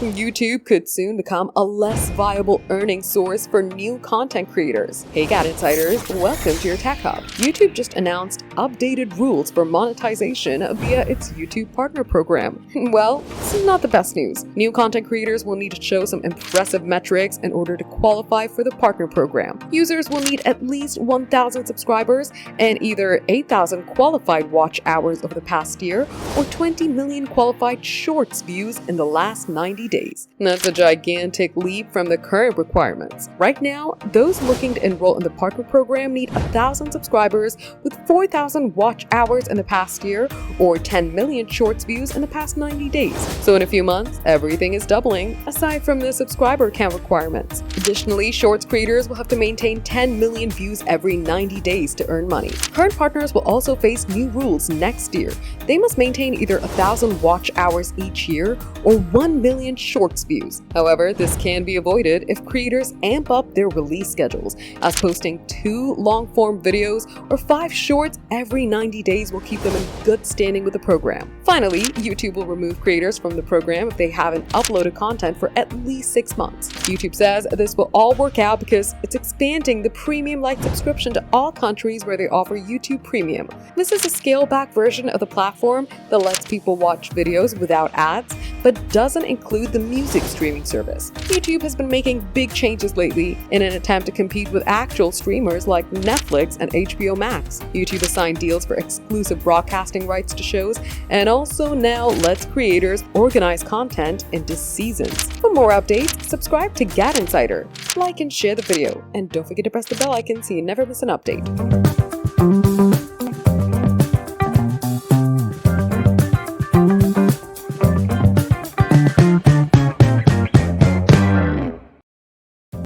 YouTube could soon become a less viable earning source for new content creators. Hey GadInsiders, welcome to your Tech Hub. YouTube just announced updated rules for monetization via its YouTube Partner Program. Well, this is not the best news. New content creators will need to show some impressive metrics in order to qualify for the Partner Program. Users will need at least 1,000 subscribers and either 8,000 qualified watch hours over the past year or 20 million qualified Shorts views in the last 90 days. That's a gigantic leap from the current requirements. Right now, those looking to enroll in the Partner Program need 1,000 subscribers with 4,000 watch hours in the past year or 10 million Shorts views in the past 90 days. So in a few months, everything is doubling, aside from the subscriber count requirements. Additionally, Shorts creators will have to maintain 10 million views every 90 days to earn money. Current partners will also face new rules next year. They must maintain either 1,000 watch hours each year or 1 million Shorts views. However, this can be avoided if creators amp up their release schedules, as posting 2 long-form videos or 5 shorts every 90 days will keep them in good standing with the program. Finally, YouTube will remove creators from the program if they haven't uploaded content for at least 6 months. YouTube says this will all work out because it's expanding the premium-like subscription to all countries where they offer YouTube Premium. This is a scaled-back version of the platform that lets people watch videos without ads, but doesn't include the music streaming service. YouTube has been making big changes lately in an attempt to compete with actual streamers like Netflix and HBO Max. YouTube has signed deals for exclusive broadcasting rights to shows and also now lets creators organize content into seasons. For more updates, subscribe to GadInsider, like and share the video, and don't forget to press the bell icon so you never miss an update.